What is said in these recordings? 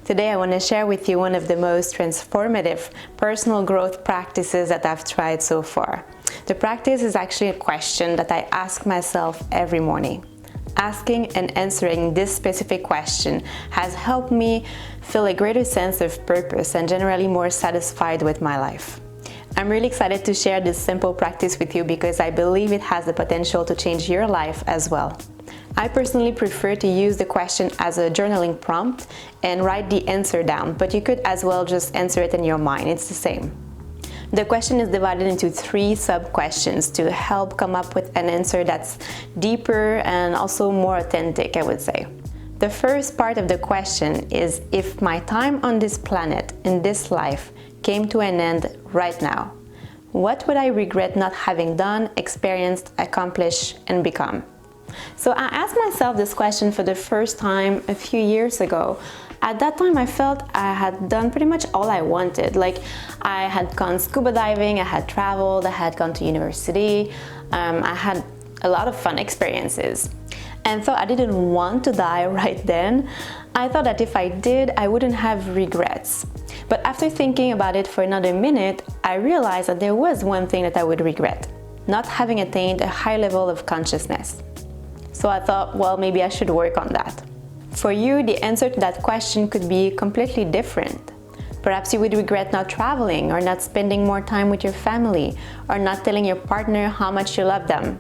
Today I want to share with you one of the most transformative personal growth practices that I've tried so far. The practice is actually a question that I ask myself every morning. Asking and answering this specific question has helped me feel a greater sense of purpose and generally more satisfied with my life. I'm really excited to share this simple practice with you because I believe it has the potential to change your life as well. I personally prefer to use the question as a journaling prompt and write the answer down, but you could as well just answer it in your mind. It's the same. The question is divided into 3 sub-questions to help come up with an answer that's deeper and also more authentic, I would say. The first part of the question is, if my time on this planet, in this life, came to an end right now, what would I regret not having done, experienced, accomplished, and become? So I asked myself this question for the first time a few years ago. At that time, I felt I had done pretty much all I wanted. Like, I had gone scuba diving, I had traveled, I had gone to university, I had a lot of fun experiences. And so I didn't want to die right then. I thought that if I did, I wouldn't have regrets. But after thinking about it for another minute, I realized that there was one thing that I would regret: not having attained a high level of consciousness. So I thought, well, maybe I should work on that. For you, the answer to that question could be completely different. Perhaps you would regret not traveling, or not spending more time with your family, or not telling your partner how much you love them.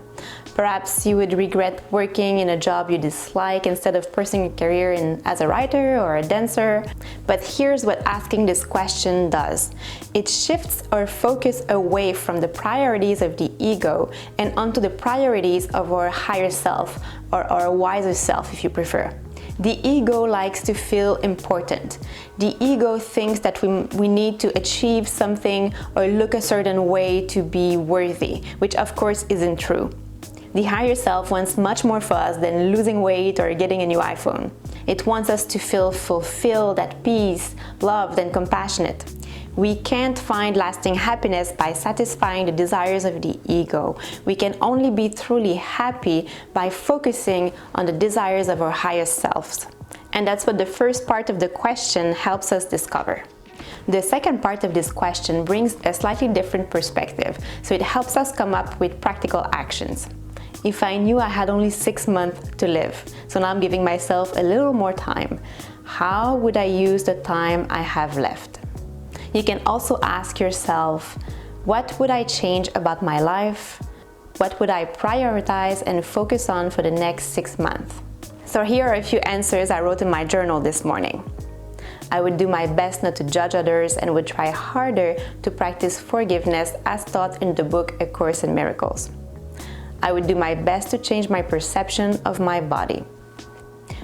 Perhaps you would regret working in a job you dislike instead of pursuing a career as a writer or a dancer. But here's what asking this question does. It shifts our focus away from the priorities of the ego and onto the priorities of our higher self, or our wiser self if you prefer. The ego likes to feel important. The ego thinks that we need to achieve something or look a certain way to be worthy, which of course isn't true. The higher self wants much more for us than losing weight or getting a new iPhone. It wants us to feel fulfilled, at peace, loved, and compassionate. We can't find lasting happiness by satisfying the desires of the ego. We can only be truly happy by focusing on the desires of our higher selves. And that's what the first part of the question helps us discover. The second part of this question brings a slightly different perspective, so it helps us come up with practical actions. If I knew I had only 6 months to live, so now I'm giving myself a little more time, how would I use the time I have left? You can also ask yourself, what would I change about my life? What would I prioritize and focus on for the next 6 months? So here are a few answers I wrote in my journal this morning. I would do my best not to judge others and would try harder to practice forgiveness as taught in the book A Course in Miracles. I would do my best to change my perception of my body.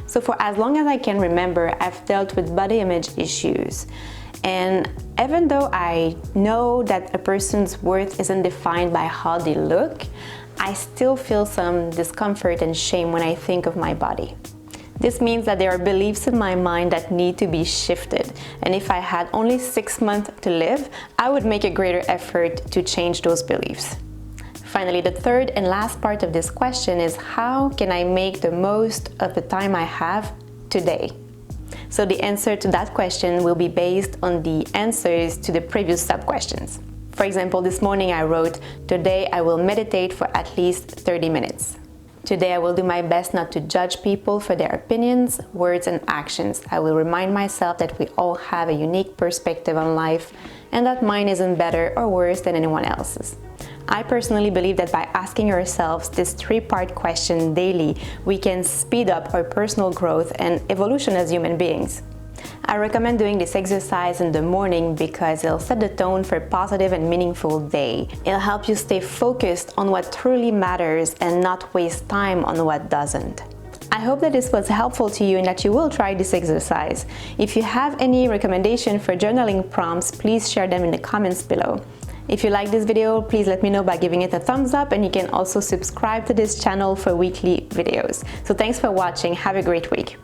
So for as long as I can remember, I've dealt with body image issues. And even though I know that a person's worth isn't defined by how they look, I still feel some discomfort and shame when I think of my body. This means that there are beliefs in my mind that need to be shifted. And if I had only 6 months to live, I would make a greater effort to change those beliefs. Finally, the third and last part of this question is, how can I make the most of the time I have today? So the answer to that question will be based on the answers to the previous sub-questions. For example, this morning I wrote, today I will meditate for at least 30 minutes. Today I will do my best not to judge people for their opinions, words, and actions. I will remind myself that we all have a unique perspective on life and that mine isn't better or worse than anyone else's. I personally believe that by asking ourselves this 3-part question daily, we can speed up our personal growth and evolution as human beings. I recommend doing this exercise in the morning because it'll set the tone for a positive and meaningful day. It'll help you stay focused on what truly matters and not waste time on what doesn't. I hope that this was helpful to you and that you will try this exercise. If you have any recommendation for journaling prompts, please share them in the comments below. If you like this video, please let me know by giving it a thumbs up, and you can also subscribe to this channel for weekly videos. So thanks for watching. Have a great week.